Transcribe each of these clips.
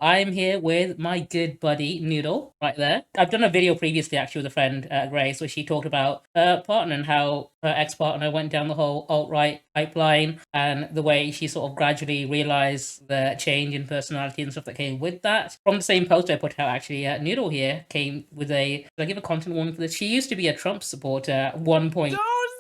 I'm here with my good buddy Noodle, right there. I've done a video previously actually with a friend, Grace, where she talked about her partner and how her ex-partner went down the whole alt-right pipeline and the way she sort of gradually realized the change in personality and stuff that came with that. From the same post I put out, actually, Noodle here came with a, I give a content warning for this. She used to be a Trump supporter at one point. Don't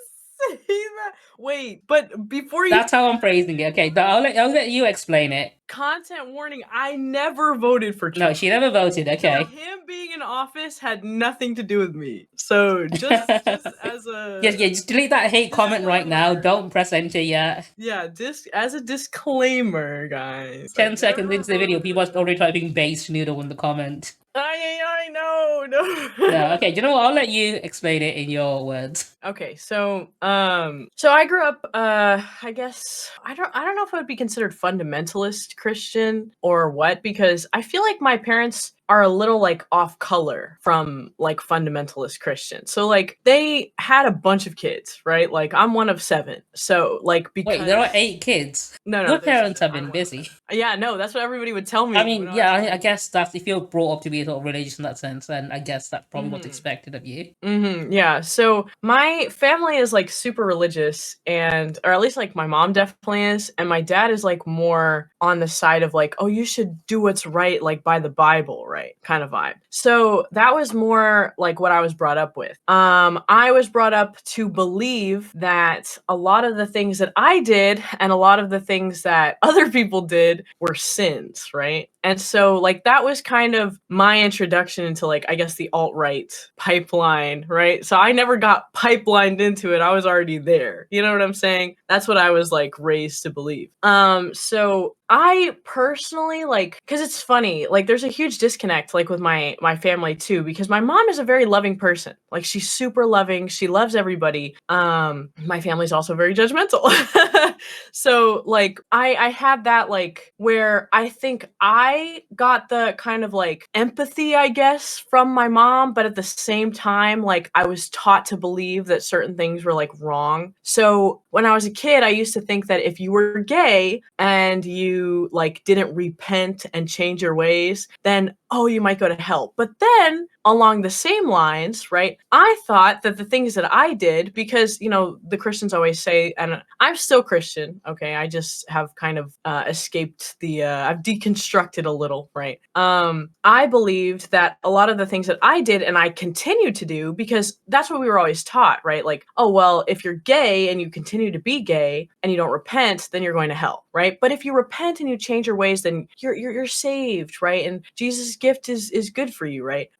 say that. Wait, but before you That's how I'm phrasing it. Okay, but I'll let you explain it. content warning, I never voted for No, Trump. she never voted. Okay. Him being in office had nothing to do with me. So just as Yeah, a yeah, just delete that hate comment right now. disclaimer. Don't press enter yet. Yeah, as a disclaimer, guys. I 10 seconds never into the video, voted for people are already typing base noodle in the comment. I know, No, no. okay, do you know what? I'll let you explain it in your words. Okay, so I grew up I guess I don't know if I would be considered fundamentalist Christian or what, because I feel like my parents are a little like off color from like fundamentalist Christians. So like they had a bunch of kids, right? Like I'm one of 7. So like Wait, there because are 8 kids. no, Your there's parents have I'm been one of busy. 7. Yeah, no, that's what everybody would tell I me when mean, I yeah, was I like guess that's if you're brought up to be sort of religious in that sense, then I guess that's probably what's mhm. expected of you. Yeah. So my family is like super religious, and or at least like my mom definitely is, and my dad is like more on the side of like, oh, you should do what's right, like by the Bible, right? Kind of vibe. So that was more like what I was brought up with. I was brought up to believe that a lot of the things that I did and a lot of the things that other people did were sins, right? And so like that was kind of my introduction into like I guess the alt-right pipeline, right? So I never got pipelined into it. I was already there. You know what I'm saying? That's what I was like raised to believe. So I personally like cuz it's funny, like there's a huge disconnect like with my family too, because my mom is a very loving person. Like she's super loving. She loves everybody. My family's also very judgmental. So like I had that like where I think I got the kind of like empathy I guess from my mom, but at the same time like I was taught to believe that certain things were like wrong. So when I was a kid I used to think that if you were gay and you like didn't repent and change your ways, then oh you might go to hell. But then along the same lines, right? I thought that the things that I did, because, you know, the Christians always say, and I'm still Christian, okay? I just have kind of escaped I've deconstructed a little, right? I believed that a lot of the things that I did and I continue to do, because that's what we were always taught, right? Like, oh, well, if you're gay and you continue to be gay and you don't repent, then you're going to hell, right? But if you repent and you change your ways, then you're saved, right? And Jesus' gift is good for you, right?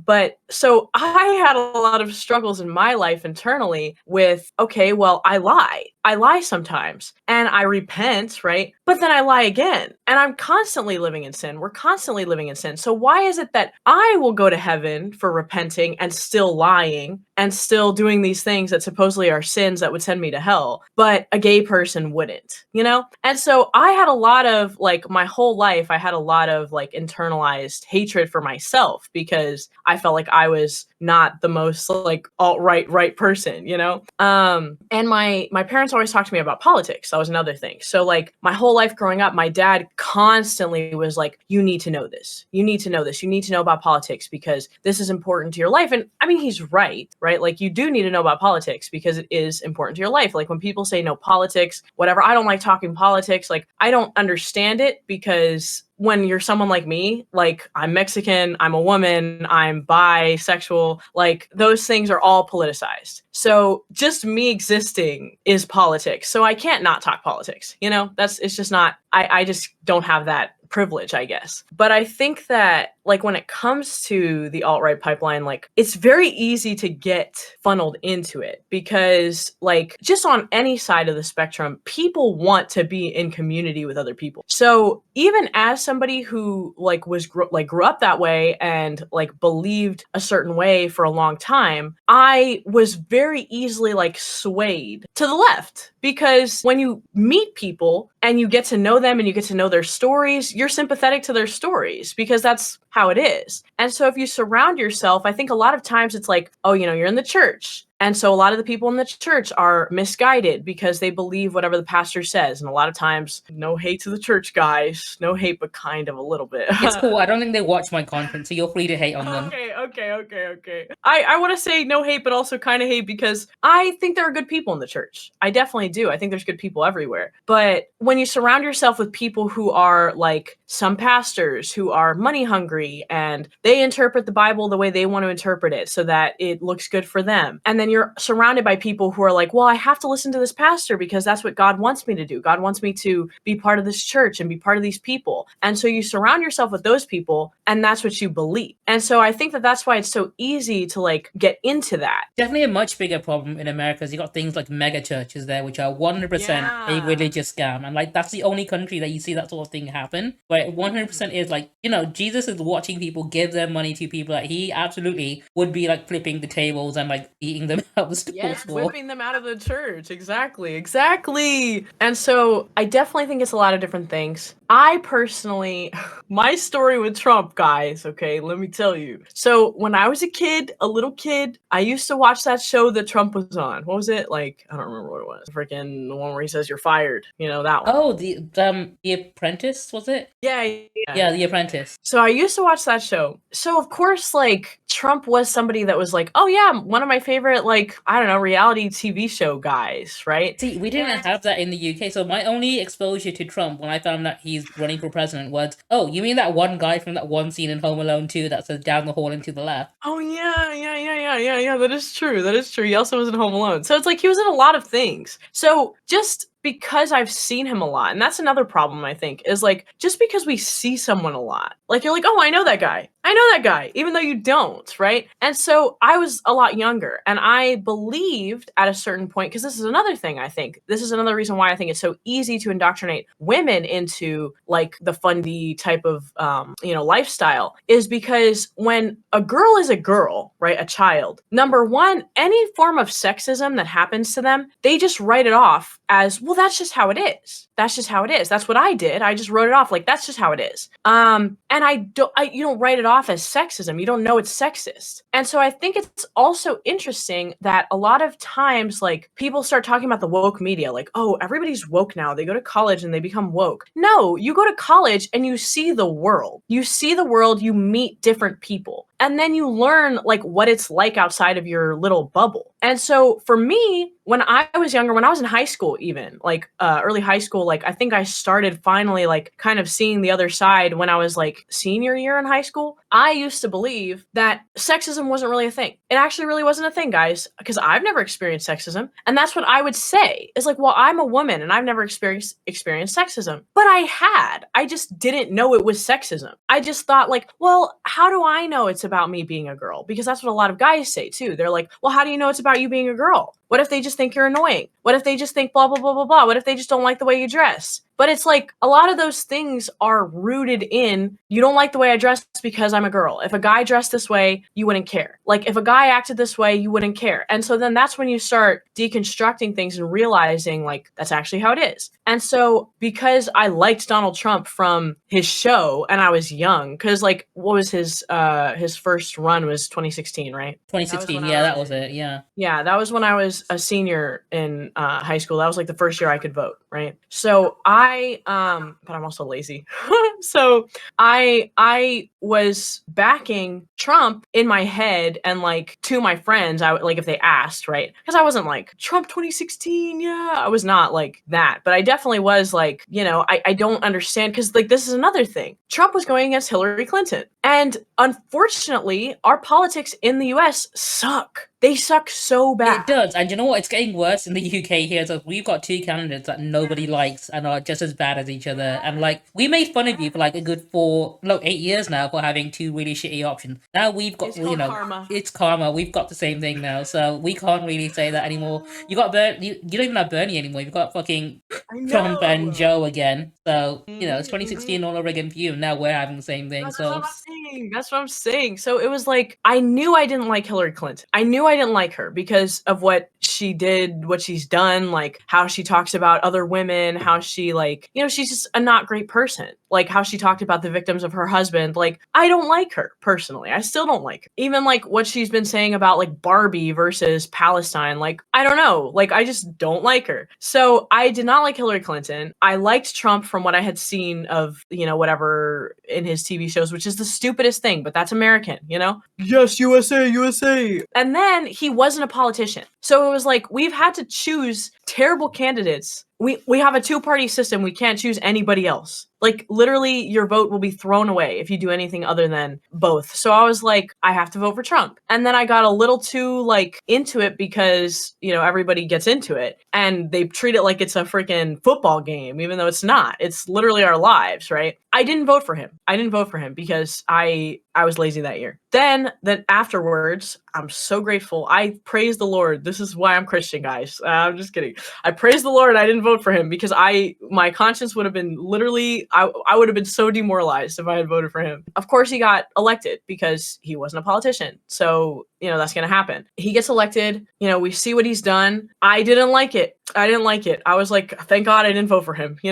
But so I had a lot of struggles in my life internally with, okay, well, I lie. I lie sometimes and I repent, right? But then I lie again. And I'm constantly living in sin. We're constantly living in sin. So why is it that I will go to heaven for repenting and still lying and still doing these things that supposedly are sins that would send me to hell, but a gay person wouldn't, you know? And so I had a lot of like my whole life, I had a lot of like internalized hatred for myself because I felt like I was not the most like alt right person, you know? And my parents always talked to me about politics. That was another thing. So like my whole life growing up, my dad constantly was like, you need to know this. You need to know this. You need to know about politics because this is important to your life. And I mean, he's right, right? Like you do need to know about politics because it is important to your life. Like when people say no politics, whatever, I don't like talking politics. Like I don't understand it because when you're someone like me, like I'm Mexican, I'm a woman, I'm bisexual, like those things are all politicized. So just me existing is politics. So I can't not talk politics. You know, it's just not, I just don't have that privilege, I guess. But I think that like when it comes to the alt-right pipeline, like it's very easy to get funneled into it because like just on any side of the spectrum, people want to be in community with other people. So even as somebody who like grew up that way and like believed a certain way for a long time, I was very easily like swayed to the left because when you meet people and you get to know them and you get to know their stories, you're sympathetic to their stories because that's how it is. And so if you surround yourself, I think a lot of times it's like, oh, you're in the church. And so a lot of the people in the church are misguided because they believe whatever the pastor says. And a lot of times, no hate to the church, guys. No hate, but kind of a little bit. It's cool. I don't think they watch my content, so you're free to hate on them. Okay. I want to say no hate, but also kind of hate because I think there are good people in the church. I definitely do. I think there's good people everywhere. But when you surround yourself with people who are like some pastors who are money hungry and they interpret the Bible the way they want to interpret it so that it looks good for them. And then you're surrounded by people who are like, well, I have to listen to this pastor because that's what God wants me to do. God wants me to be part of this church and be part of these people. And so you surround yourself with those people and that's what you believe. And so I think that that's why it's so easy to like get into that. Definitely a much bigger problem in America is you got things like mega churches there, which are 100% a religious scam. And like, that's the only country that you see that sort of thing happen. But 100% is like, Jesus is watching people give their money to people that he absolutely would be like flipping the tables and like eating them out the stools for. Whipping them out of the church. Exactly. And so I definitely think it's a lot of different things. I personally, my story with Trump, guys, okay, let me tell you. So when I was a little kid, I used to watch that show that Trump was on. What was it? Like, I don't remember what it was. Freaking the one where he says you're fired. That one. Oh, the Apprentice, was it? Yeah. Yeah, The Apprentice. So I used to watch that show. So of course, like, Trump was somebody that was like, oh yeah, one of my favorite, like, I don't know, reality TV show guys, right? See, we didn't have that in the UK, so my only exposure to Trump when I found that he's running for president was, oh, you mean that one guy from that one scene in Home Alone 2 that says down the hall and to the left? Oh yeah. That is true. He also was in Home Alone. So it's like he was in a lot of things. So just because I've seen him a lot, and that's another problem I think, is like just because we see someone a lot, like you're like, oh, I know that guy, even though you don't, right? And so I was a lot younger, and I believed at a certain point, because this is another thing I think, this is another reason why I think it's so easy to indoctrinate women into like the fundy type of lifestyle, is because when a girl is a girl, right, a child, number one, any form of sexism that happens to them, they just write it off as, well, that's just how it is. That's what I did. I just wrote it off like that's just how it is. And you don't write it off as sexism. You don't know it's sexist. And so I think it's also interesting that a lot of times, like, people start talking about the woke media, like, oh, everybody's woke now. They go to college and they become woke. No, you go to college and you see the world. You meet different people. And then you learn like what it's like outside of your little bubble. And so for me, when I was younger, when I was in high school, even like early high school, like I think I started finally like kind of seeing the other side when I was like senior year in high school. I used to believe that sexism wasn't really a thing. It actually really wasn't a thing, guys, because I've never experienced sexism. And that's what I would say is like, well, I'm a woman and I've never experienced sexism, but I just didn't know it was sexism. I just thought like, well, how do I know it's about me being a girl? Because that's what a lot of guys say too. They're like, well, how do you know it's about you being a girl? What if they just think you're annoying? What if they just think blah, blah, blah, blah, blah? What if they just don't like the way you dress? But it's like a lot of those things are rooted in, you don't like the way I dress because I'm a girl. If a guy dressed this way, you wouldn't care. Like if a guy acted this way, you wouldn't care. And so then that's when you start deconstructing things and realizing like that's actually how it is. And so because I liked Donald Trump from his show and I was young, because like what was his first run was 2016, right? 2016, that was it, yeah. Yeah, that was when I was a senior in high school. That was like the first year I could vote, right? So but I'm also lazy. So I was backing Trump in my head, and like to my friends, I like if they asked, right? Because I wasn't like Trump 2016, yeah, I was not like that, but I definitely was like, I don't understand, because like this is another thing. Trump was going against Hillary Clinton, and unfortunately, our politics in the U.S. suck. They suck so bad. It does, and you know what? It's getting worse in the UK here. So we've got two candidates that nobody likes and are just as bad as each other. And like, we made fun of you for like a good 8 years now for having two really shitty options. Now we've got, karma. It's karma. We've got the same thing now, so we can't really say that anymore. You got you don't even have Bernie anymore. You've got fucking Trump and Joe again. So it's 2016 all over again for you. And now we're having the same thing. That's so what I'm saying. saying. That's what I'm saying. So it was like, I knew I didn't like Hillary Clinton. I knew I didn't like her because of what she did, what she's done, like how she talks about other women, how she like, she's just a not great person. Like how she talked about the victims of her husband. Like, I don't like her personally. I still don't like her. Even like what she's been saying about like Barbie versus Palestine. Like, I don't know. Like, I just don't like her. So I did not like Hillary Clinton. I liked Trump from what I had seen of, whatever in his TV shows, which is the stupidest thing, but that's American, Yes, USA, USA. And then he wasn't a politician. So it was like, we've had to choose terrible candidates. We have a two-party system. We can't choose anybody else. Like, literally, your vote will be thrown away if you do anything other than both. So I was like, I have to vote for Trump. And then I got a little too, like, into it because, everybody gets into it. And they treat it like it's a freaking football game, even though it's not. It's literally our lives, right? I didn't vote for him. I didn't vote for him because I was lazy that year. Then afterwards, I'm so grateful. I praise the Lord. This is why I'm Christian, guys. I'm just kidding. I praise the Lord I didn't vote for him because my conscience would have been literally, I would have been so demoralized if I had voted for him. Of course, he got elected because he wasn't a politician. So, that's going to happen. He gets elected. We see what he's done. I didn't like it. I was like, thank God I didn't vote for him. He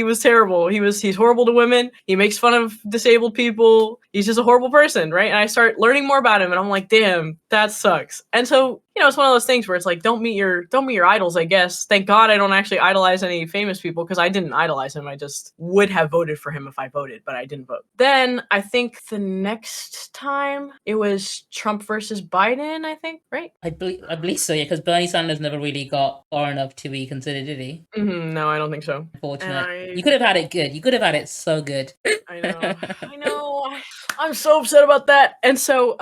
was terrible. He's horrible to women. He makes fun of disabled people. He's just a horrible person, right? And I start learning more about him and I'm like, damn, that sucks. And so, it's one of those things where it's like, don't meet your idols, I guess. Thank God I don't actually idolize any famous people because I didn't idolize him. I just would have voted for him if I voted, but I didn't vote. Then I think the next time it was Trump versus Biden, I think, right? I believe so, yeah, because Bernie Sanders never really got far enough to be considered, did he? No, I don't think so. Unfortunate. You could have had it good. You could have had it so good. I know. I'm so upset about that. And so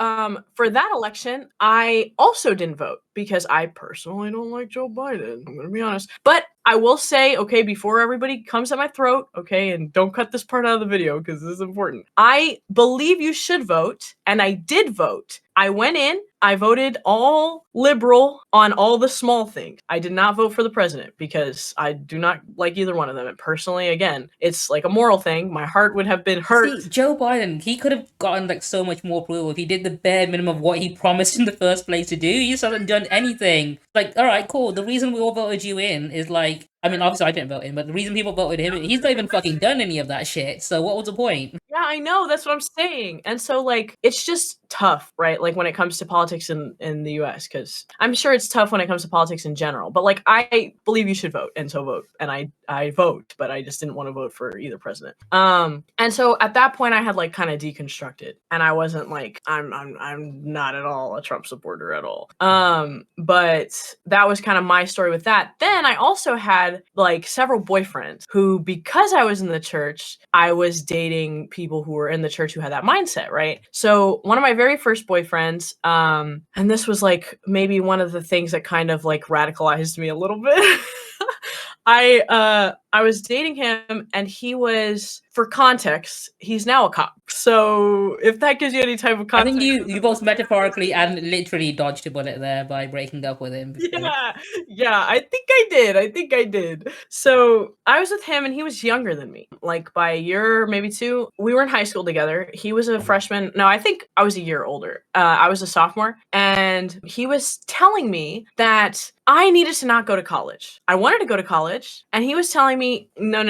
for that election, I also didn't vote because I personally don't like Joe Biden. I'm going to be honest. But I will say, okay, before everybody comes at my throat, okay, and don't cut this part out of the video because this is important. I believe you should vote, and I did vote. I went in, I voted all liberal on all the small things. I did not vote for the president because I do not like either one of them. And personally, again, it's like a moral thing. My heart would have been hurt. See, Joe Biden, he could have gotten like so much more approval if he did the bare minimum of what he promised in the first place to do. He just hasn't done anything. Like, all right, cool. The reason we all voted you in is like, I mean, obviously I didn't vote in, but the reason people voted him, he's not even fucking done any of that shit. So what was the point? Yeah, I know. That's what I'm saying. And so, like, it's just tough, right? Like, when it comes to politics in the US, because I'm sure it's tough when it comes to politics in general. But, like, I believe you should vote, and so vote. And I vote, but I just didn't want to vote for either president. And so at that point, I had, like, kind of deconstructed. And I wasn't, like, I'm not at all a Trump supporter at all. But that was kind of my story with that. Then I also had, like, several boyfriends who, because I was in the church, I was dating people who were in the church who had that mindset, right? So one of my very first boyfriends, and this was like maybe one of the things that kind of like radicalized me a little bit. I was dating him and he was, for context, he's now a cop. So if that gives you any type of context. I think you both metaphorically and literally dodged a bullet there by breaking up with him. Yeah, I think I did. So I was with him and he was younger than me, like by a year, maybe two. We were in high school together. He was a freshman. No, I think I was a year older. I was a sophomore and he was telling me that I needed to not go to college. I wanted to go to college and he was telling me, no,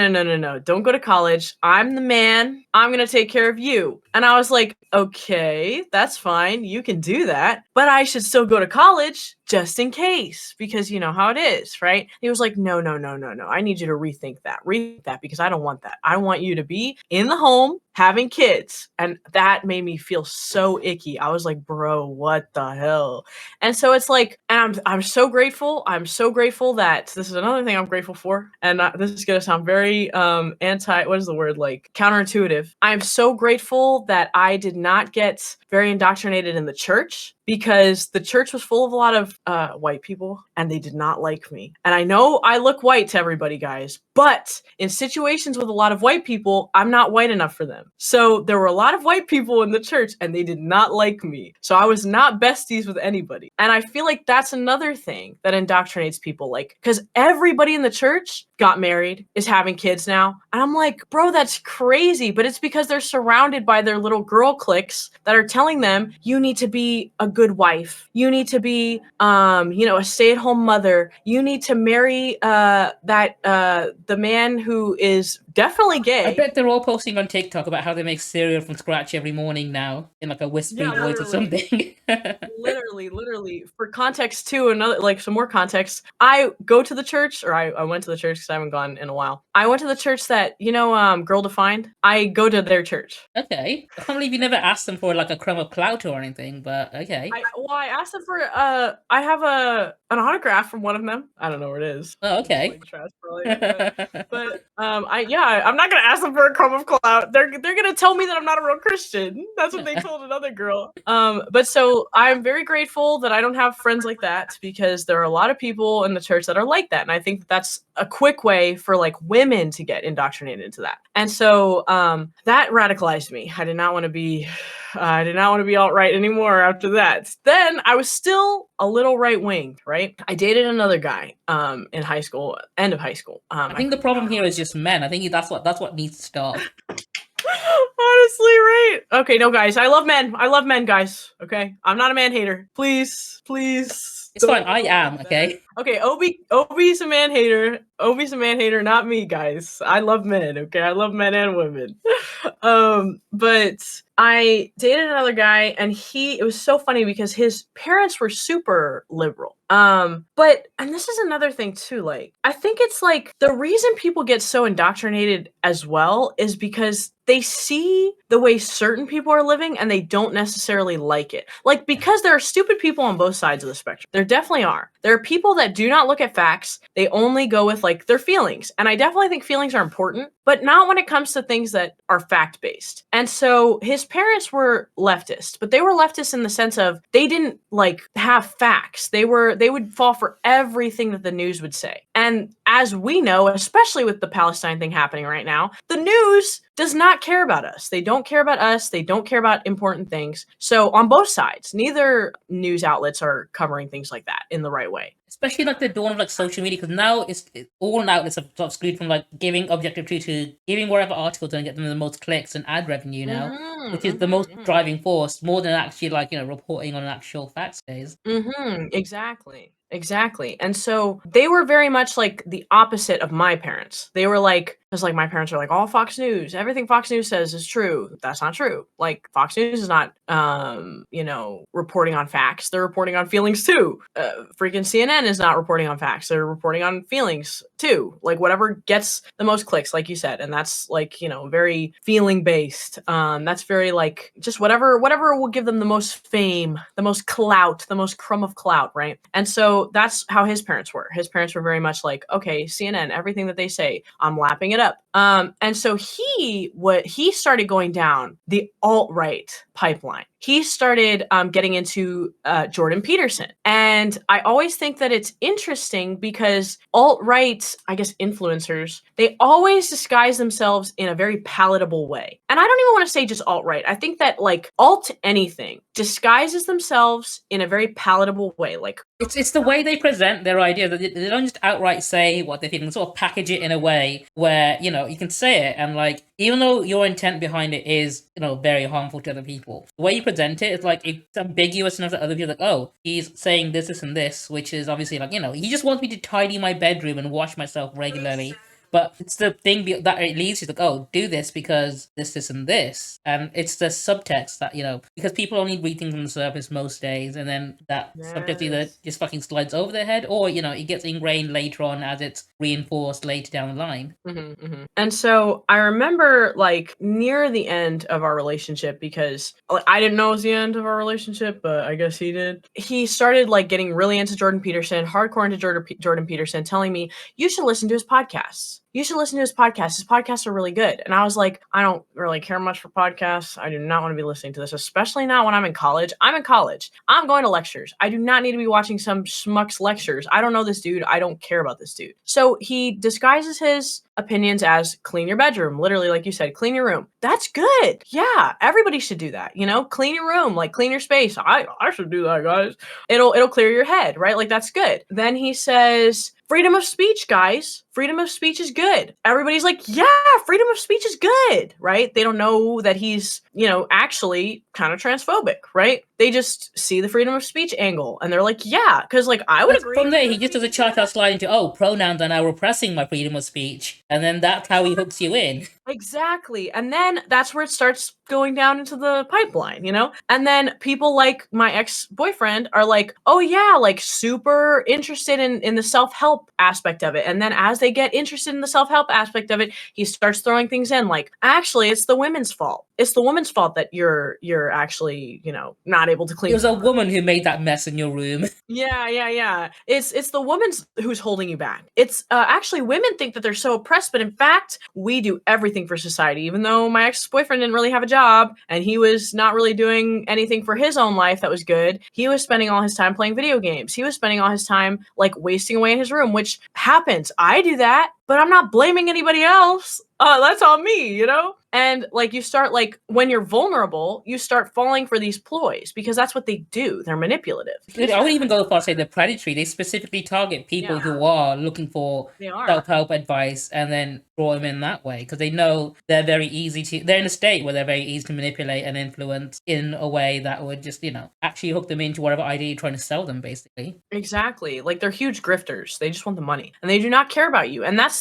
don't go to college. I'm the man. I'm going to take care of you. And I was like, okay, that's fine. You can do that. But I should still go to college just in case, because you know how it is, right? He was like, no. I need you to rethink that because I don't want that. I want you to be in the home having kids. And that made me feel so icky. I was like, bro, what the hell? And so it's like, and I'm so grateful. I'm so grateful that this is another thing I'm grateful for. And this is going to sound very what is the word? Like counterintuitive. I'm so grateful that I did not get very indoctrinated in the church, because the church was full of a lot of of white people, and they did not like me. And I know I look white to everybody, guys, but in situations with a lot of white people, I'm not white enough for them. So there were a lot of white people in the church, and they did not like me. So I was not besties with anybody. And I feel like that's another thing that indoctrinates people, like, because everybody in the church got married, is having kids now. And I'm like, bro, that's crazy. But it's because they're surrounded by their little girl cliques that are telling them, you need to be a good wife. You need to be, a stay-at-home mother. You need to marry the man who is definitely gay. I bet they're all posting on TikTok about how they make cereal from scratch every morning now in like a whispery voice or something. literally. For context too, another, like, some more context. I go to the church, or I went to the church because I haven't gone in a while. I went to the church that, Girl Defined. I go to their church. Okay. I can't believe you never asked them for like a crumb of clout or anything, but okay. I asked them for I have an autograph from one of them. I don't know where it is. Oh, okay. Like trash, probably. But I'm not gonna ask them for a crumb of clout. They're gonna tell me that I'm not a real Christian. That's what they told another girl. But so I'm very grateful that I don't have friends like that, because there are a lot of people in the church that are like that, and I think that's a quick way for like women to get indoctrinated into that. And so that radicalized me. I did not want to be alt-right anymore after that. Then I was still a little right-winged, right? I dated another guy in high school, end of high school. I think the problem here is just men. I think that's what needs to stop. Honestly, right? Okay, no, guys, I love men, guys. Okay, I'm not a man hater. Please. It's fine. I am, okay? Okay, Obi's a man hater. Obi's a man hater, not me, guys. I love men, okay? I love men and women. But I dated another guy, and it was so funny because his parents were super liberal. And this is another thing too, like, I think it's like the reason people get so indoctrinated as well is because they see the way certain people are living and they don't necessarily like it. Like, because there are stupid people on both sides of the spectrum. There definitely are. There are people that do not look at facts. They only go with like their feelings. And I definitely think feelings are important, but not when it comes to things that are fact-based. And so his parents were leftist, but they were leftist in the sense of they didn't like have facts. They would fall for everything that the news would say. And as we know, especially with the Palestine thing happening right now, the news does not care about us. They don't care about us. They don't care about important things. So on both sides, neither news outlets are covering things like that in the right way. Especially like the dawn of like social media, because now it's all outlets have sort of screwed from like giving objective truth to giving whatever articles and get them the most clicks and ad revenue now, which is the most driving force, more than actually like reporting on an actual facts days. Exactly. And so they were very much like the opposite of my parents. They were like, because like my parents are like, all Fox News, everything Fox News says is true. That's not true. Like, Fox News is not, reporting on facts. They're reporting on feelings too. Freaking CNN is not reporting on facts. They're reporting on feelings too. Like, whatever gets the most clicks, like you said. And that's like, very feeling based. That's very like just whatever will give them the most fame, the most clout, the most crumb of clout, right? And so that's how his parents were. His parents were very much like, okay, CNN, everything that they say, I'm lapping it up. And so he started going down the alt-right pipeline. He started getting into Jordan Peterson. And I always think that it's interesting because alt-right, I guess, influencers, they always disguise themselves in a very palatable way. And I don't even want to say just alt-right. I think that like alt anything disguises themselves in a very palatable way. Like, it's the way they present their idea, that they don't just outright say what they think, and sort of package it in a way where you can say it, and like, even though your intent behind it is very harmful to other people, the way you present it is like it's ambiguous enough that other people are like, oh, he's saying this and this, which is obviously like he just wants me to tidy my bedroom and wash myself regularly. But it's the thing that it leads to, like, oh, do this because this, and this. And it's the subtext that, because people only read things on the surface most days, and then that subtext either just fucking slides over their head, or, it gets ingrained later on as it's reinforced later down the line. And so I remember, like, near the end of our relationship, because I didn't know it was the end of our relationship, but I guess he did. He started, like, getting really into Jordan Peterson, hardcore into Jordan Peterson, telling me, you should listen to his podcasts. you should listen to his podcast. His podcasts are really good. And I was like, I don't really care much for podcasts. I do not want to be listening to this, especially not when I'm in college. I'm in college. I'm going to lectures. I do not need to be watching some schmuck's lectures. I don't know this dude. I don't care about this dude. So he disguises his opinions as clean your bedroom, literally, like you said, clean your room. That's good. Yeah, everybody should do that. Clean your room, like clean your space. I should do that, guys. It'll clear your head, right? Like that's good. Then he says, freedom of speech, guys. Freedom of speech is good. Everybody's like, yeah, freedom of speech is good, right? They don't know that he's, actually kind of transphobic, right? They just see the freedom of speech angle and they're like, yeah, because like I would But agree. from there, he just does a chart out slide into, pronouns are now repressing my freedom of speech. And then that's how he hooks you in. Exactly. And then that's where it starts going down into the pipeline, And then people like my ex-boyfriend are like, oh yeah, like super interested in the self-help aspect of it. And then as they get interested in the self-help aspect of it, he starts throwing things in like, actually, it's the women's fault. It's the woman's fault that you're actually, not able to clean. It was a woman who made that mess in your room. Yeah. It's the woman's who's holding you back. It's actually women think that they're so oppressed, but in fact, we do everything for society. Even though my ex-boyfriend didn't really have a job and he was not really doing anything for his own life that was good, he was spending all his time playing video games. He was spending all his time like wasting away in his room, which happens. I do that, but I'm not blaming anybody else. That's on me, And like you start like when you're vulnerable, you start falling for these ploys because that's what they do. They're manipulative. I wouldn't even go as far as say they're predatory. They specifically target people who are looking for self-help advice and then draw them in that way because they know they're in a state where they're very easy to manipulate and influence in a way that would just, actually hook them into whatever idea you're trying to sell them, basically. Exactly. Like they're huge grifters. They just want the money and they do not care about you. And that's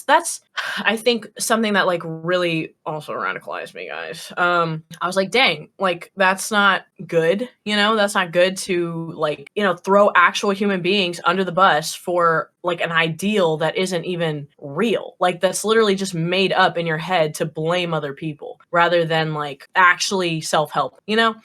I think something that like really also radicalized me, guys. I was like, dang, like that's not good, that's not good to like, throw actual human beings under the bus for like an ideal that isn't even real. Like that's literally just made up in your head to blame other people rather than like actually self-help,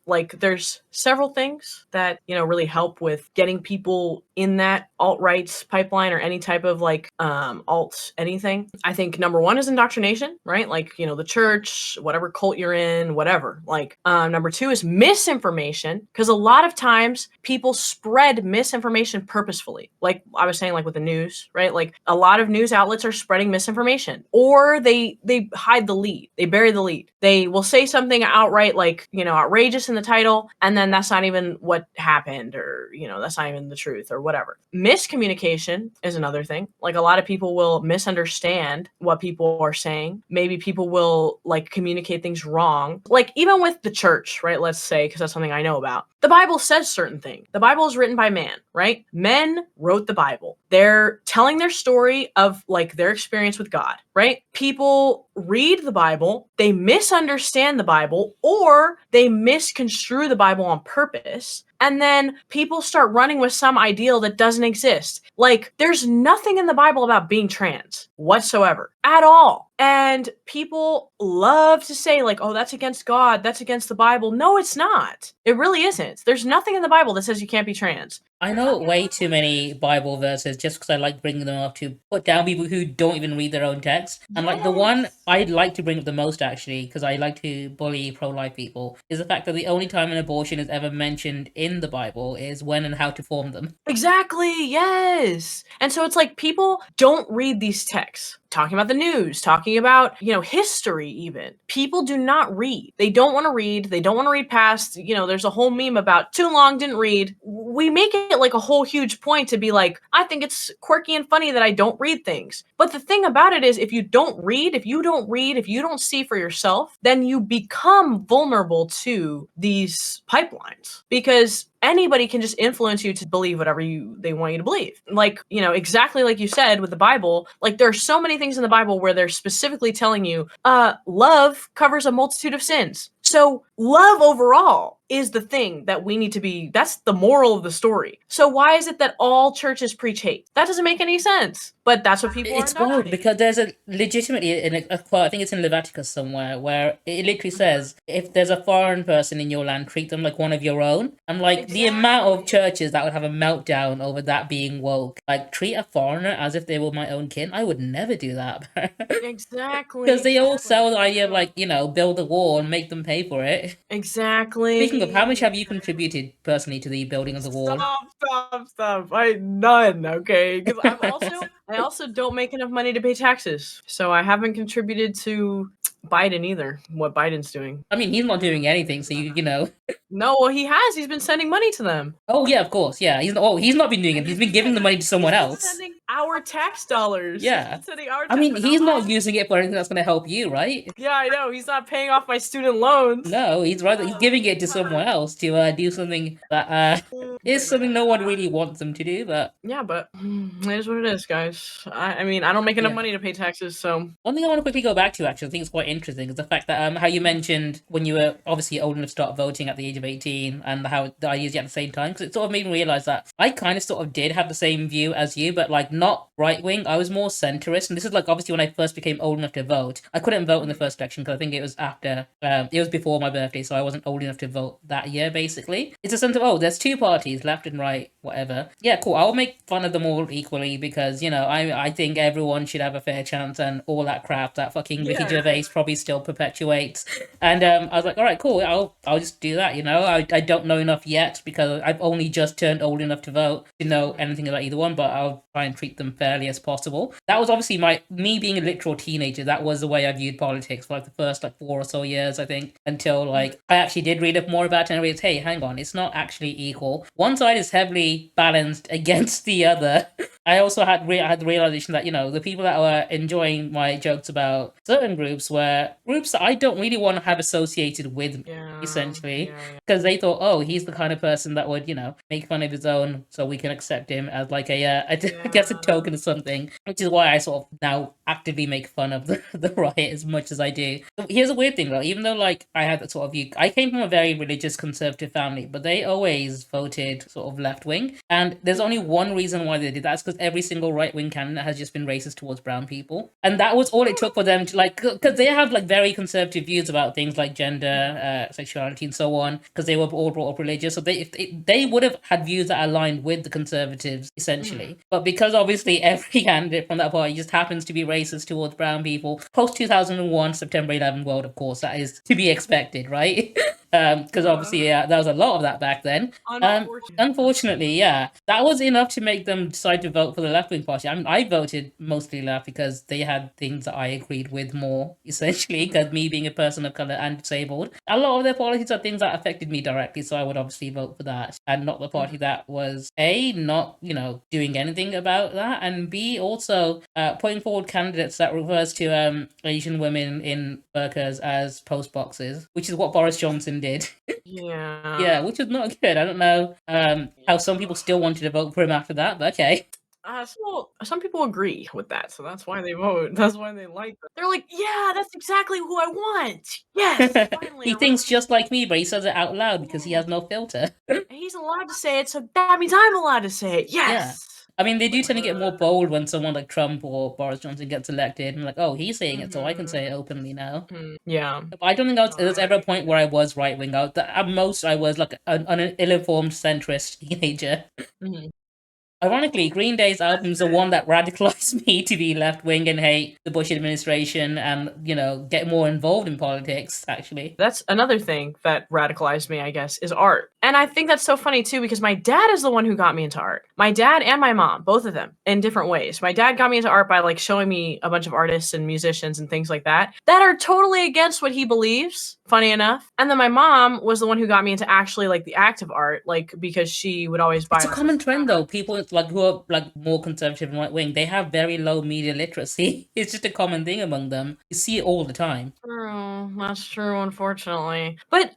like there's several things that, really help with getting people in that alt-rights pipeline or any type of like alt anything. I think number one is indoctrination, right? Like, the church, whatever cult you're in, whatever. Like number two is misinformation, because a lot of times people spread misinformation purposefully. Like I was saying, like with the news, right? Like a lot of news outlets are spreading misinformation, or they hide the lead. They bury the lead. They will say something outright like, outrageous in the title, and then that's not even what happened, or, that's not even the truth or whatever. Miscommunication is another thing. Like a lot of people will misunderstand what people are saying. Maybe people will like communicate things wrong. Like even with the church, right? Let's say, because that's something I know about. The Bible says certain things. The Bible is written by man, right? Men wrote the Bible. They're telling their story of like their experience with God, right? People read the Bible, they misunderstand the Bible, or they misconstrue the Bible on purpose. And then people start running with some ideal that doesn't exist. Like there's nothing in the Bible about being trans whatsoever at all. And people love to say like, oh, that's against God, that's against the Bible. No, it's not. It really isn't. There's nothing in the Bible that says you can't be trans. I know way too many Bible verses just because I like bringing them up to put down people who don't even read their own text. And like the one I'd like to bring up the most actually, because I like to bully pro-life people, is the fact that the only time an abortion is ever mentioned in the Bible is when and how to form them. Exactly, yes. And so it's like people don't read these texts. Talking about the news, talking about, history even. People do not read. They don't want to read. They don't want to read past, there's a whole meme about too long, didn't read. We make it like a whole huge point to be like, I think it's quirky and funny that I don't read things. But the thing about it is if you don't read, if you don't see for yourself, then you become vulnerable to these pipelines because anybody can just influence you to believe whatever they want you to believe. Like, exactly like you said with the Bible, like there are so many things in the Bible where they're specifically telling you, love covers a multitude of sins. So love overall is the thing that we need to be, that's the moral of the story. So why is it that all churches preach hate? That doesn't make any sense. But that's what people are It's wild indoctrinated. because there's a legitimately in a quote, I think it's in Leviticus somewhere, where it literally says, if there's a foreign person in your land, treat them like one of your own. And like the amount of Exactly. churches that would have a meltdown over that being woke, like treat a foreigner as if they were my own kin. I would never do that. Exactly, Because they all exactly. sell the idea of like, build a wall and make them pay for it. Speaking of, how much Exactly. have you contributed personally to the building of the wall? Stop. I none, okay? Because I also don't make enough money to pay taxes. So I haven't contributed to Biden either, what Biden's doing. I mean, he's not doing anything, so you. No, well, he has. He's been sending money to them. Oh yeah, of course, yeah. He's not been doing it. He's been giving the money to someone He's been else. sending our tax dollars. He's Yeah. been sending our I tax, mean, but not he's not mine. using it for anything that's going to help you, right? Yeah, I know. He's not paying off my student loans. No, he's giving it to someone else to do something that is something no one really wants them to do. But Yeah, but it is what it is, guys. I mean, I don't make enough yeah. money to pay taxes, so One thing I want to quickly go back to, actually, I think it's quite interesting, is the fact that how you mentioned when you were obviously old enough to start voting at the age of 18, and how I used it at the same time, because it sort of made me realize that I kind of sort of did have the same view as you, but like not right wing. I was more centrist, and this is like obviously when I first became old enough to vote. I couldn't vote in the first election because I think it was after, it was before my birthday, so I wasn't old enough to vote that year. Basically, it's a sense of, oh, there's two parties, left and right, whatever. Yeah, cool. I'll make fun of them all equally because I think everyone should have a fair chance and all that crap that fucking Ricky yeah. Gervais probably still perpetuates. And I was like, all right, cool. I'll just do that. I don't know enough yet because I've only just turned old enough to vote to know anything about either one. But I'll try and treat them fairly as possible. That was obviously me being a literal teenager. That was the way I viewed politics for like the first like 4 or so years, I think, until like I actually did read up more about it and realized, hey, hang on, it's not actually equal. One side is heavily balanced against the other. I also had the realization that the people that were enjoying my jokes about certain groups were groups that I don't really want to have associated with me, essentially, Yeah. because they thought, oh, he's the kind of person that would make fun of his own, so we can accept him as like I guess a token of something, which is why I sort of now actively make fun of the riot as much as I do. Here's a weird thing though, even though like I had that sort of view, I came from a very religious conservative family, but they always voted sort of left wing, and there's only one reason why they did that. It's because every single right wing candidate has just been racist towards brown people, and that was all it took for them to like, because they have like very conservative views about things like gender, sexuality, and so on, because they were all brought up religious. So they would have had views that aligned with the conservatives essentially, but because obviously every candidate from that party just happens to be racist towards brown people, post 2001 September 11 world, of course, that is to be expected, right? Because obviously there was a lot of that back then. Unfortunately, yeah, that was enough to make them decide to vote for the left wing party. I mean, I voted mostly left because they had things that I agreed with more, essentially, because me being a person of color and disabled, a lot of their policies are things that affected me directly, so I would obviously vote for that, and not the party that was A, not, doing anything about that, and B, also putting forward candidates that refers to Asian women in burqas as post boxes, which is what Boris Johnson did. Yeah. Yeah, which is not good. I don't know how some people still wanted to vote for him after that, but okay. So some people agree with that, so that's why they vote. That's why they like that. They're like, "Yeah, that's exactly who I want. Yes, finally He a thinks just like me, but he says it out loud because he has no filter. and he's allowed to say it, so that means I'm allowed to say it. Yeah. Yes." I mean, they do tend to get more bold when someone like Trump or Boris Johnson gets elected. And like, oh, he's saying it, so I can say it openly now. Yeah. But I don't think there was ever a point where I was right wing. At most, I was like an ill-informed centrist teenager. Mhm. Ironically, Green Day's album's the one that radicalized me to be left wing and hate the Bush administration and, get more involved in politics, actually. That's another thing that radicalized me, I guess, is art. And I think that's so funny too because my dad is the one who got me into art. My dad and my mom, both of them, in different ways. My dad got me into art by like showing me a bunch of artists and musicians and things like that that are totally against what he believes, funny enough. And then my mom was the one who got me into actually like the act of art, like because she would always buy It's a common trend, though. People like who are like more conservative and right wing, they have very low media literacy. It's just a common thing among them. You see it all the time. True, that's true, unfortunately. But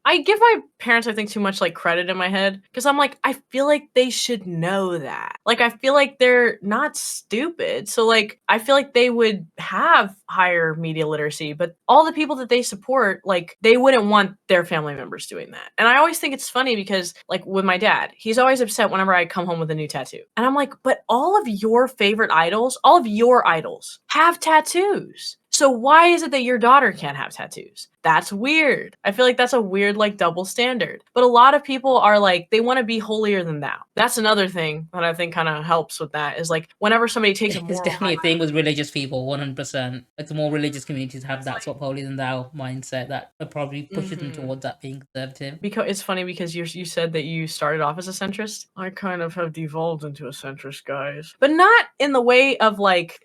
I give my parents, I think, too much like credit in my head because I'm like, I feel like they should know that. Like, I feel like they're not stupid. So, like, I feel like they would have higher media literacy, but all the people that they support, like, they wouldn't want their family members doing that. And I always think it's funny because, like, with my dad, he's always upset whenever I come home with a new tattoo. And I'm like, but all of your favorite idols, all of your idols have tattoos. So why is it that your daughter can't have tattoos? That's weird. I feel like that's a weird, like, double standard. But a lot of people are like, they want to be holier than thou. That's another thing that I think kind of helps with that is like whenever somebody takes a It's moral definitely high a thing with religious people, 100%. Like the more religious communities have that sort of holier than thou mindset, that probably pushes them towards that being conservative. because it's funny because you said that you started off as a centrist. I kind of have devolved into a centrist, guys. But not in the way of like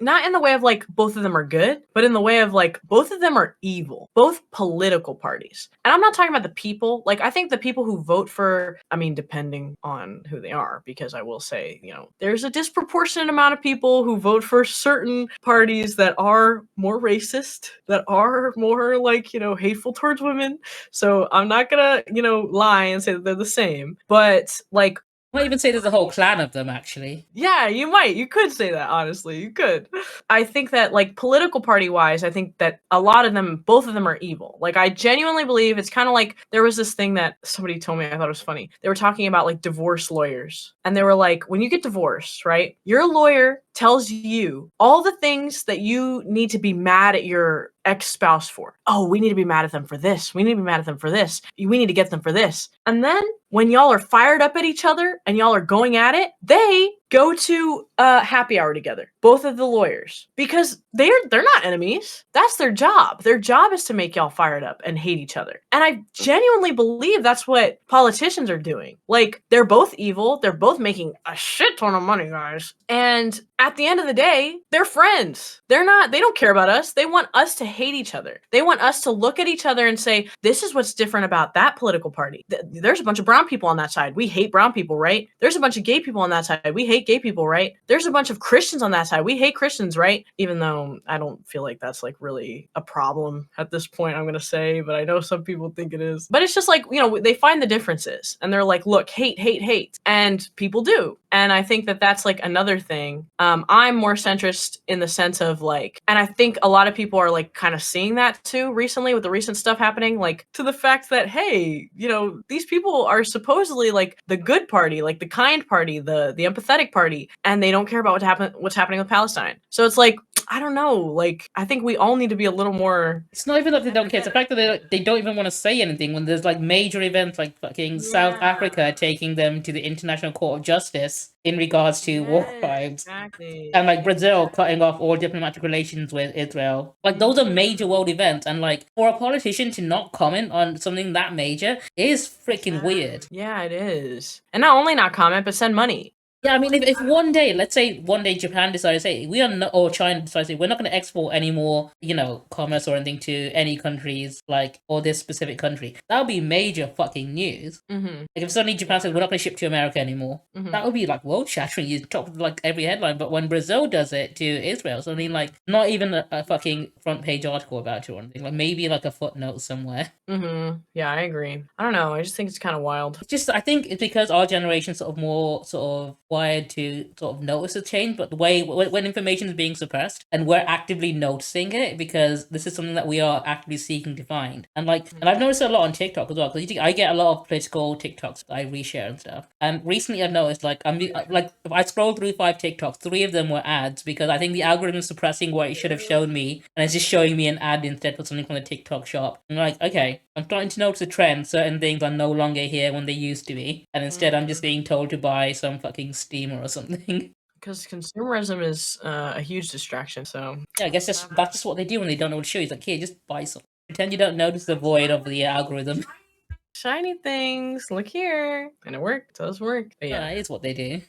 both of them are good, but in the way of like both of them are evil. Both political parties. And I'm not talking about the people. Like I think the people who vote for, I mean, depending on who they are, because I will say, you know, there's a disproportionate amount of people who vote for certain parties that are more racist, that are more like, you know, hateful towards women. So I'm not gonna, you know, lie and say that they're the same. But like, I might even say there's a whole clan of them, actually. yeah, you might. You could say that, honestly. You could. I think that, like, political party wise, I think that a lot of them, both of them are evil. Like, I genuinely believe it's kind of like there was this thing that somebody told me I thought it was funny. They were talking about, like, divorce lawyers. And they were like, when you get divorced, right, your lawyer tells you all the things that you need to be mad at your ex-spouse for. Oh, we need to be mad at them for this. We need to be mad at them for this. We need to get them for this. And then when y'all are fired up at each other and y'all are going at it, they go to happy hour together, both of the lawyers, because they're not enemies. That's their job. Their job is to make y'all fired up and hate each other. And I genuinely believe that's what politicians are doing. Like, they're both evil. They're both making a shit ton of money, guys. And at the end of the day, they're friends. They don't care about us. They want us to hate each other. They want us to look at each other and say, this is what's different about that political party. There's a bunch of brown people on that side. We hate brown people, right? There's a bunch of gay people on that side. We hate gay people, right? There's a bunch of Christians on that side. We hate Christians, right? Even though I don't feel like that's like really a problem at this point, I'm going to say, but I know some people think it is. But it's just like, you know, they find the differences and they're like, look, hate, hate, hate. And people do. And I think that that's like another thing. I'm more centrist in the sense of like, and I think a lot of people are like kind of seeing that too recently with the recent stuff happening, like to the fact that, hey, you know, these people are supposedly like the good party, like the kind party, the empathetic party, and they don't care about what's happening with Palestine. So it's like, I don't know. Like, I think we all need to be a little more. It's not even that they don't care. It's the fact that they don't even want to say anything when there's like major events like fucking South Africa taking them to the International Court of Justice in regards to war crimes. Exactly. And like Brazil cutting off all diplomatic relations with Israel. Like those are major world events, and like for a politician to not comment on something that major is freaking weird. Yeah, it is. And not only not comment, but send money. Yeah, I mean, if one day, let's say one day Japan decides to say, we are not, or China decides to say, we're not going to export any more, you know, commerce or anything to any countries, like, or this specific country, that would be major fucking news. Mm-hmm. Like, if suddenly Japan says, we're not going to ship to America anymore, Mm-hmm. that would be, like, world-shattering. You top, like, every headline. But when Brazil does it to Israel, so I mean, like, not even a fucking front-page article about it or anything. Like, maybe, like, a footnote somewhere. Mm-hmm. Yeah, I agree. I don't know. I just think it's kind of wild. It's just, I think it's because our generation's sort of more sort of wired to sort of notice a change, but the way when information is being suppressed and we're actively noticing it because this is something that we are actively seeking to find. And like, and I've noticed it a lot on TikTok as well, because I get a lot of political TikToks that I reshare and stuff. And recently I've noticed like, like if I scroll through 5 TikToks, 3 of them were ads because I think the algorithm is suppressing what it should have shown me, and it's just showing me an ad instead for something from the TikTok shop. And like, okay, I'm starting to notice a trend. Certain things are no longer here when they used to be, and instead I'm just being told to buy some fucking steamer or something. Because consumerism is a huge distraction. So yeah, I guess that's just what they do when they don't know what to show you. It's like, here, just buy some. Pretend you don't notice the void of the algorithm. shiny things, look here, and it worked. It does work. But Yeah, it is what they do.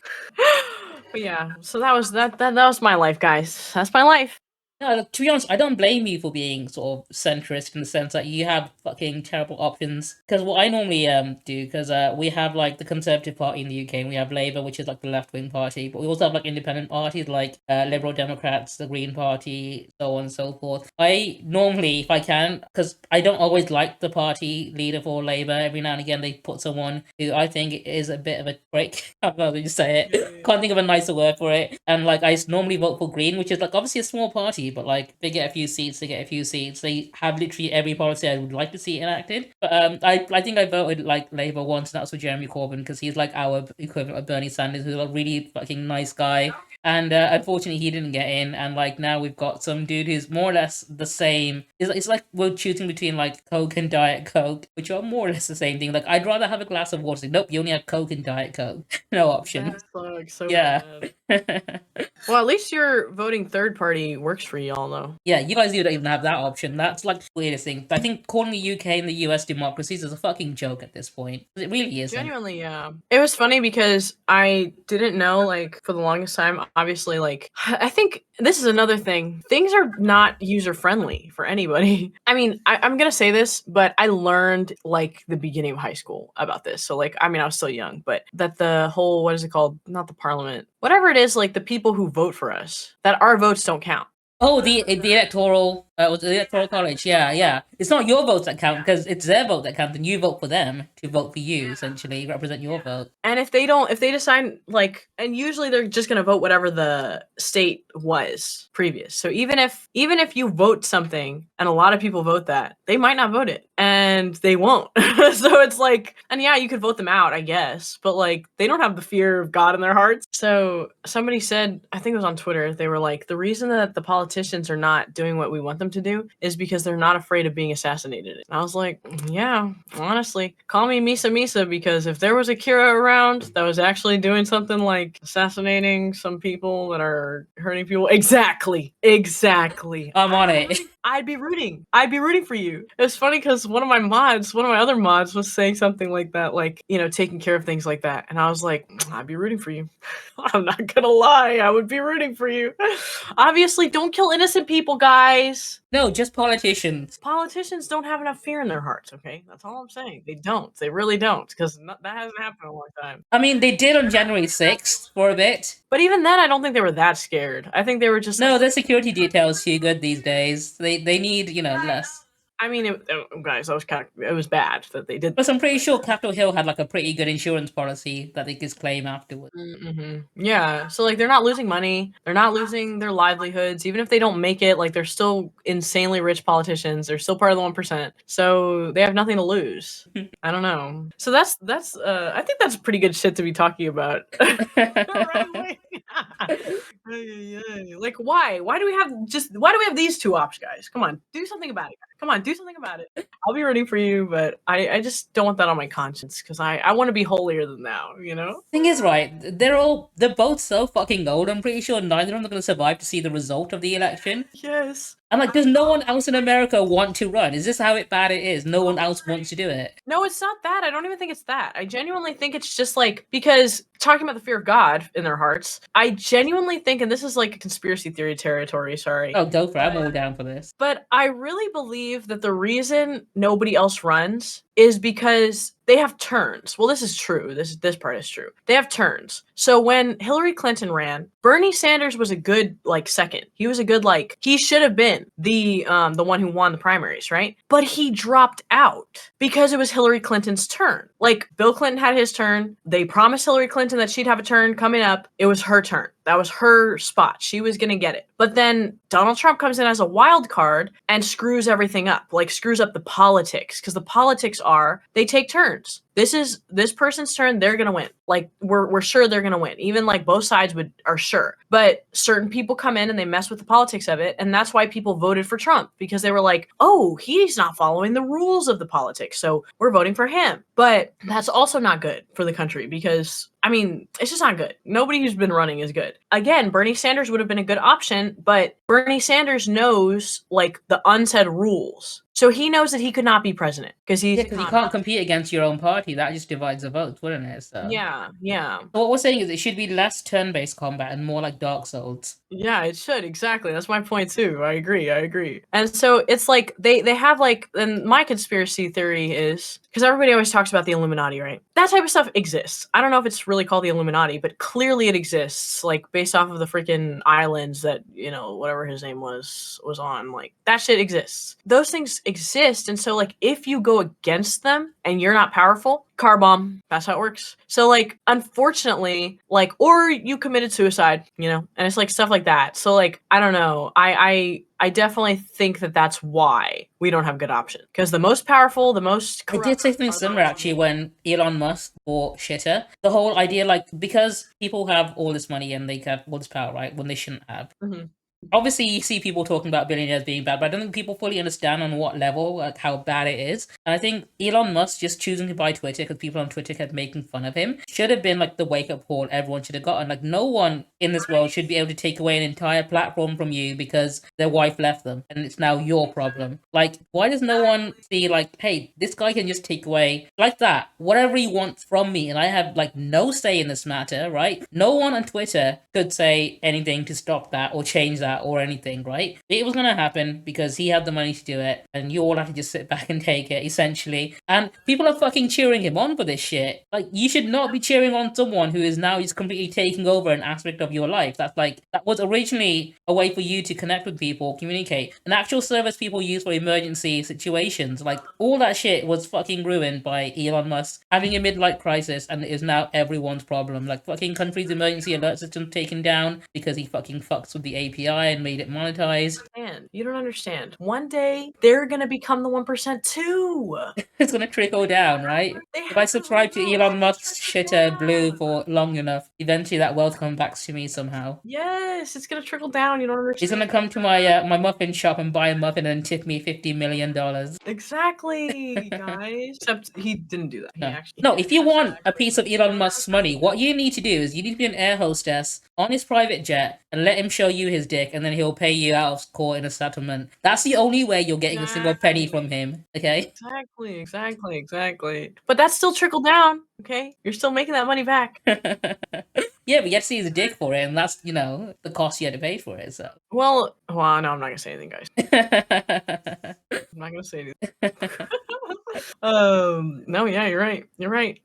But yeah. So that was my life, guys. That's my life. No, to be honest, I don't blame you for being sort of centrist in the sense that you have fucking terrible options. Because what I normally do, because we have like the Conservative Party in the UK, and we have Labour, which is like the left wing party, but we also have like independent parties like Liberal Democrats, the Green Party, so on and so forth. I normally, if I can, because I don't always like the party leader for Labour, every now and again they put someone who I think is a bit of a prick. I don't know how to say it. Can't think of a nicer word for it. And like I normally vote for Green, which is like obviously a small party, but like if they get a few seats, they get a few seats. They have literally every policy I would like to see enacted. But I think I voted like Labour once, and that was for Jeremy Corbyn because he's like our equivalent of Bernie Sanders, who's a really fucking nice guy. And unfortunately, he didn't get in. And like now we've got some dude who's more or less the same. It's like we're choosing between like Coke and Diet Coke, which are more or less the same thing. Like I'd rather have a glass of water. Like, nope, you only have Coke and Diet Coke. No option. That sucks so Yeah. bad. Well, at least your voting third party works for y'all, though. Yeah, you guys don't even have that option. That's like the weirdest thing. I think calling the UK and the US democracies is a fucking joke at this point. It really isn't. Genuinely, yeah. It was funny because I didn't know, like, for the longest time, obviously, like, I think this is another thing. Things are not user friendly for anybody. I mean, I'm gonna say this, but I learned, like, the beginning of high school about this. So, like, I mean, I was still young, but that the whole, what is it called? Not the parliament. Whatever it is, like, the people who vote for us, that our votes don't count. Oh, the electoral was the electoral college. Yeah, yeah. It's not your votes that count because it's their vote that counts, and you vote for them to vote for you. Essentially, represent your vote. And if they decide, like, and usually they're just gonna vote whatever the state was previous. So even if you vote something and a lot of people vote that, they might not vote it, and they won't. So it's like, and yeah, you could vote them out, I guess, but like they don't have the fear of God in their hearts. So somebody said, I think it was on Twitter, they were like, the reason that the politicians are not doing what we want them to do is because they're not afraid of being assassinated. And I was like, yeah, honestly, call me Misa Misa, because if there was a Kira around that was actually doing something like assassinating some people that are hurting people, exactly. I'm on it. I'd be rooting for you. It's funny because one of my other mods was saying something like that, like, you know, taking care of things like that. And I was like, I'd be rooting for you. I'm not gonna lie, I would be rooting for you. Obviously, don't kill innocent people, guys. No, just politicians. Politicians don't have enough fear in their hearts, okay? That's all I'm saying. They don't. They really don't, because that hasn't happened in a long time. I mean, they did on January 6th for a bit. But even then, I don't think they were that scared. I think they were just No, like, their security details too good these days. They need, less. I mean, guys, it was bad that they did. But I'm pretty sure Capitol Hill had like a pretty good insurance policy that they could claim afterwards. Mm-hmm. Yeah, so like they're not losing money, they're not losing their livelihoods. Even if they don't make it, like they're still insanely rich politicians. They're still part of the 1%, so they have nothing to lose. I don't know. So that's I think that's pretty good shit to be talking about. Like, why do we have these two options, guys? Come on, do something about it. Come on, do something about it. I'll be rooting for you, but I just don't want that on my conscience, because I want to be holier than thou, you know? Thing is, right, they're both so fucking old, I'm pretty sure neither of them are going to survive to see the result of the election. Yes. And like, does no one else in America want to run? Is this how bad it is? No one else wants to do it. No, it's not that. I don't even think it's that. I genuinely think it's just like, because talking about the fear of God in their hearts, I genuinely think, and this is like conspiracy theory territory, sorry. Oh, go for it. I'm all down for this. But I really believe that the reason nobody else runs is because they have turns. Well, this is true. This part is true. They have turns. So when Hillary Clinton ran, Bernie Sanders was a good like second. He was a good like he should have been the one who won the primaries, right? But he dropped out because it was Hillary Clinton's turn. Like Bill Clinton had his turn. They promised Hillary Clinton that she'd have a turn coming up. It was her turn. That was her spot. She was going to get it. But then Donald Trump comes in as a wild card and screws everything up, like screws up the politics, because the politics are they take turns. This is this person's turn. They're going to win. Like we're sure they're going to win. Even like both sides are sure. But certain people come in and they mess with the politics of it. And that's why people voted for Trump, because they were like, oh, he's not following the rules of the politics, so we're voting for him. But that's also not good for the country, because I mean, it's just not good. Nobody who's been running is good. Again, Bernie Sanders would have been a good option, but Bernie Sanders knows like the unsaid rules. So he knows that he could not be president because you can't compete against your own party. That just divides the votes, wouldn't it? So. Yeah. So what we're saying is it should be less turn-based combat and more like Dark Souls. Yeah, it should, exactly. That's my point too. I agree. And so it's like they have like, and my conspiracy theory is, because everybody always talks about the Illuminati, right? That type of stuff exists. I don't know if it's really called the Illuminati, but clearly it exists, like based off of the freaking islands that, you know, whatever his name was on. Like that shit exists. Those things exist, and so like if you go against them and you're not powerful, car bomb. That's how it works. So like unfortunately, like, or you committed suicide, you know, and it's like stuff like that. So like I don't know. I definitely think that that's why we don't have good options, because the most powerful, the most I did corrupt say something are the similar most actually vulnerable. when Elon Musk bought Shitter. The whole idea, like, because people have all this money and they have all this power, right, when they shouldn't have. Mhm. Obviously you see people talking about billionaires being bad, but I don't think people fully understand on what level, like how bad it is. And I think Elon Musk just choosing to buy Twitter because people on Twitter kept making fun of him should have been like the wake up call everyone should have gotten. Like, no one in this world should be able to take away an entire platform from you because their wife left them and it's now your problem. Like, why does no one see, like, hey, this guy can just take away like that whatever he wants from me and I have like no say in this matter, right? No one on Twitter could say anything to stop that or change that or anything, right? It was gonna happen because he had the money to do it, and you all have to just sit back and take it, essentially. And people are fucking cheering him on for this shit. Like, you should not be cheering on someone who is now just completely taking over an aspect of your life. That's like, that was originally a way for you to connect with people, communicate, an actual service people use for emergency situations. Like, all that shit was fucking ruined by Elon Musk having a midlife crisis, and it is now everyone's problem. Like, fucking country's emergency alert system taken down because he fucking fucks with the API and made it monetized. And you don't understand. One day they're gonna become the 1% too. It's gonna trickle down, right? They If I have the subscribe to resources Elon to Musk's trickle shitter blue down. for long enough, eventually that wealth comes back to me somehow. Yes, it's gonna trickle down. You don't He's gonna understand. come to my my muffin shop and buy a muffin and tip me $50 million. Exactly, guys. Except he didn't do that. He No. actually No, if you has want a piece of Elon Musk's money, what you need to do is you need to be an air hostess on his private jet and let him show you his dick, and then he'll pay you out of court in a settlement. That's the only way you're getting a single penny exactly. from him, okay? Exactly. But that's still trickled down, okay? You're still making that money back. Yeah, but you have to see his dick for it, and that's, the cost you had to pay for it, so. Well, no, I'm not gonna say anything, guys. I'm not gonna say anything. No, yeah, you're right. You're right.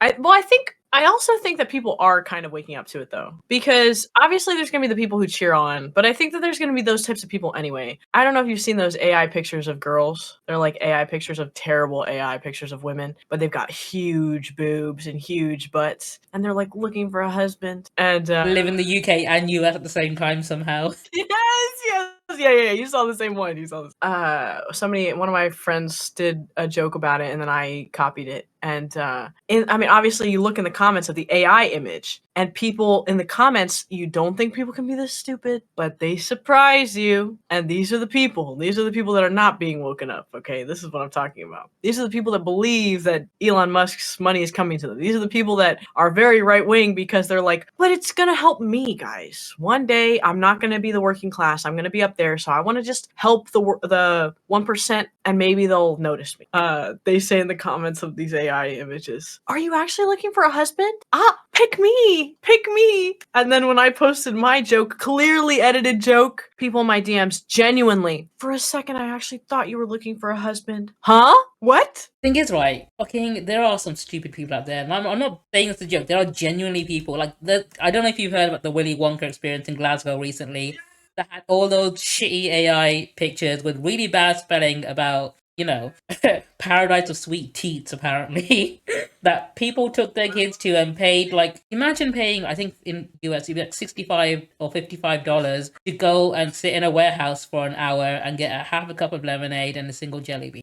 I also think that people are kind of waking up to it though, because obviously there's gonna be the people who cheer on, but I think that there's gonna be those types of people anyway. I don't know if you've seen those AI pictures of girls. They're like AI pictures of terrible AI pictures of women, but they've got huge boobs and huge butts, and they're like looking for a husband. And Live in the UK and US at the same time somehow. yes, yeah. You saw the same one. You saw this. One of my friends did a joke about it, and then I copied it. And I mean, obviously, you look in the comments of the AI image, and people in the comments, you don't think people can be this stupid, but they surprise you. And these are the people. These are the people that are not being woken up. Okay, this is what I'm talking about. These are the people that believe that Elon Musk's money is coming to them. These are the people that are very right wing because they're like, but it's gonna help me, guys. One day, I'm not gonna be the working class. I'm gonna be up there, so I want to just help the 1%, and maybe they'll notice me. They say in the comments of these AI images, "Are you actually looking for a husband? Ah, pick me." And then when I posted my joke, clearly edited joke, people in my DMs genuinely, for a second, I actually thought you were looking for a husband. Huh? What? Thing is, right, fucking, there are some stupid people out there, and I'm not saying it's a joke. There are genuinely people like I don't know if you've heard about the Willy Wonka experience in Glasgow recently. That had all those shitty AI pictures with really bad spelling about, paradise of sweet teats. Apparently, that people took their kids to and paid, like, imagine paying, I think in US it'd be like $65 or $55 to go and sit in a warehouse for an hour and get a half a cup of lemonade and a single jelly bean.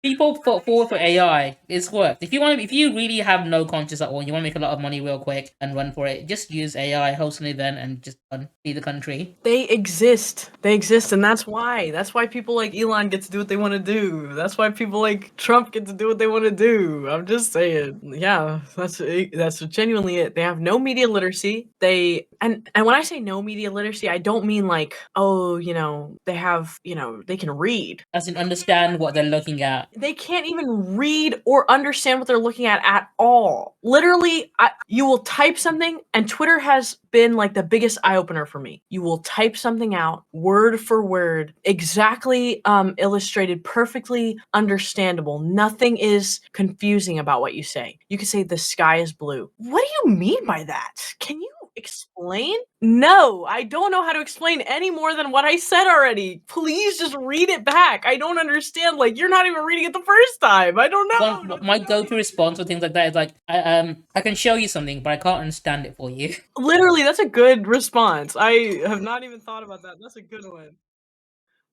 People fought forward for AI. It's worked. If you really have no conscience at all, you want to make a lot of money real quick and run for it, just use AI, host an event, and just be the country. They exist. They exist, and that's why. That's why people like Elon get to do what they want to do. That's why people like Trump get to do what they want to do. I'm just saying. Yeah, that's genuinely it. They have no media literacy. And when I say no media literacy, I don't mean like, oh, they have, they can read. As in, understand what they're looking at. They can't even read or understand what they're looking at all. Literally, you will type something, and Twitter has been like the biggest eye opener for me. You will type something out word for word, exactly illustrated, perfectly understandable. Nothing is confusing about what you say. You can say the sky is blue. What do you mean by that? Can you Explain? No, I don't know how to explain any more than what I said already. Please just read it back. I don't understand. Like, you're not even reading it the first time. I don't know what My to tell go-to you. response with things like that is like, I can show you something, but I can't understand it for you. Literally, that's a good response. I have not even thought about that. That's a good one.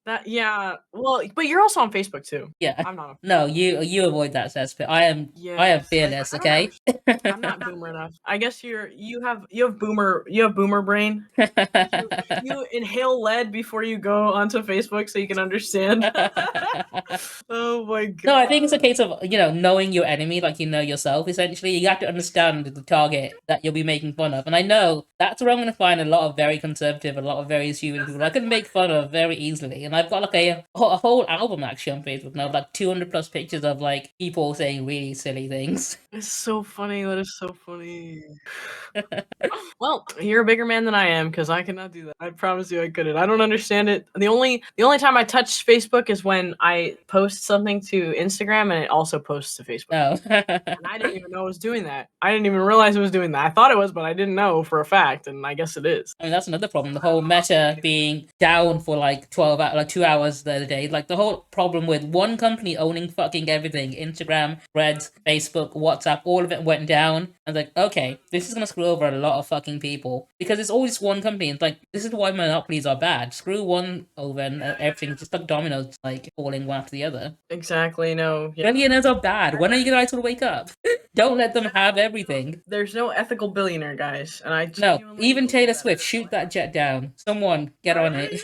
That yeah. Well, but you're also on Facebook too. Yeah. I'm not on No, you avoid that cesspit. I am Yes, fearless, I don't okay? understand. I'm not boomer enough. I guess you have boomer brain. You inhale lead before you go onto Facebook so you can understand. Oh my No, I think it's a god. case of, knowing your enemy like you know yourself, essentially. You have to understand the target that you'll be making fun of. And I know that's where I'm going to find a lot of very conservative, a lot of very stupid people I can make fun of very easily. And I've got like a whole album actually on Facebook now, like 200 plus pictures of like people saying really silly things. It's so funny. That is so funny. Well, you're a bigger man than I am because I cannot do that. I promise you I couldn't. I don't understand it. The only time I touch Facebook is when I post something to Instagram and it also posts to Facebook. No. And I didn't even know it was doing that. I didn't even realize it was doing that. I thought it was, but I didn't know for a fact, and I guess it is. I mean, that's another problem. The whole Meta being down for like 12 hours, like 2 hours the other day. Like the whole problem with one company owning fucking everything Instagram, Threads, Facebook, WhatsApp, all of it went down. I was like, okay, this is going to screw over a lot of fucking people because it's always one company. It's like, this is why monopolies are bad. Screw one over and everything's just like dominoes, like falling one after the other. Exactly. No. Yeah. Billionaires are bad. When are you guys going to wake up? Don't let them have everything. There's no ethical billionaire, guys, and I No, genuinely even believe Taylor that at Swift, this shoot point. that jet down. Someone get on it.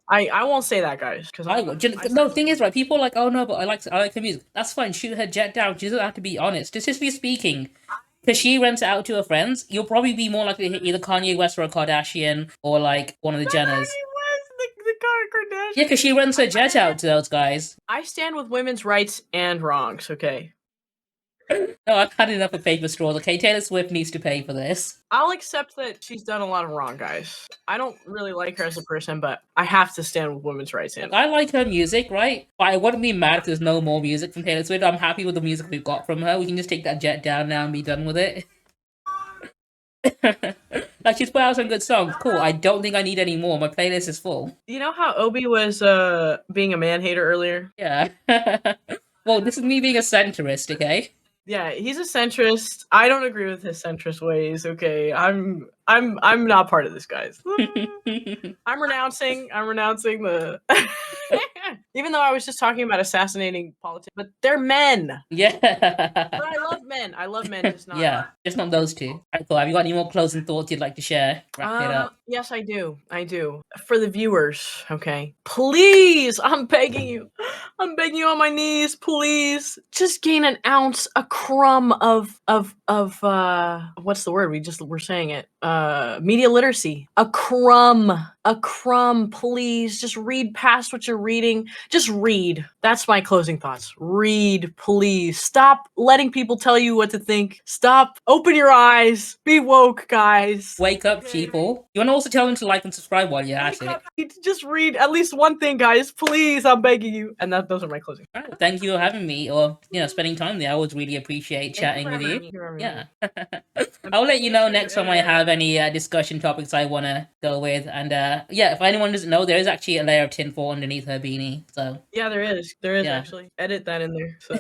I won't say that, guys, because I I'm would. I No, stand the with thing is, you. right? People are like, oh no, but I like her music. That's fine. Shoot her jet down. She doesn't have to be honest. Statistically speaking, because she rents it out to her friends, you'll probably be more likely to hit either Kanye West or a Kardashian or like one of the Jenners. Kanye West, the Yeah, Kardashian. because she rents her jet out to those guys. I stand with women's rights and wrongs. Okay. No, I've had enough of paper straws. Okay, Taylor Swift needs to pay for this. I'll accept that she's done a lot of wrong, guys. I don't really like her as a person, but I have to stand with women's rights Like, and I like her music, right? But I wouldn't be mad if there's no more music from Taylor Swift. I'm happy with the music we've got from her. We can just take that jet down now and be done with it. Like, she's put out some good songs. Cool. I don't think I need any more. My playlist is full. You know how Obi was being a man hater earlier? Yeah. Well, this is me being a centrist, okay? Yeah, he's a centrist. I don't agree with his centrist ways. Okay, I'm not part of this, guys. I'm renouncing the even though I was just talking about assassinating politics, but they're men. But Yeah. I love men. I love men, just not Yeah, just not those two. Alright, cool. Have you got any more closing thoughts you'd like to share? Wrap it up. Yes, I do. I do. For the viewers, okay? Please, I'm begging you. I'm begging you on my knees, please. Just gain an ounce, a crumb of what's the word? We're saying it. Media literacy. A crumb, please. Just read past what you're reading. Just read. That's my closing thoughts. Read, please. Stop letting people tell you what to think. Stop. Open your eyes. Be woke, guys. Wake up, people. You want to also tell them to like and subscribe while you're at Wake it. up. Just read at least one thing, guys. Please, I'm begging you. And those are my closing. Alright, thank you for having me or, spending time there. I always really appreciate chatting with you. Yeah. I'll let you know next time I have any discussion topics I want to go with. And yeah, if anyone doesn't know, there is actually a layer of tinfoil underneath her beanie. So Yeah, there is. There is Yeah. actually. Edit that in there. So.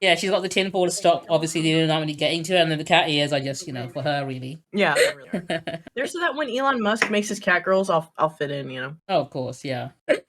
Yeah, she's got the tinfoil to stop obviously the anomaly getting to her, and then the cat ears are just, for her really. Yeah. There's so that when Elon Musk makes his cat girls, I'll fit in, Oh, of course, yeah.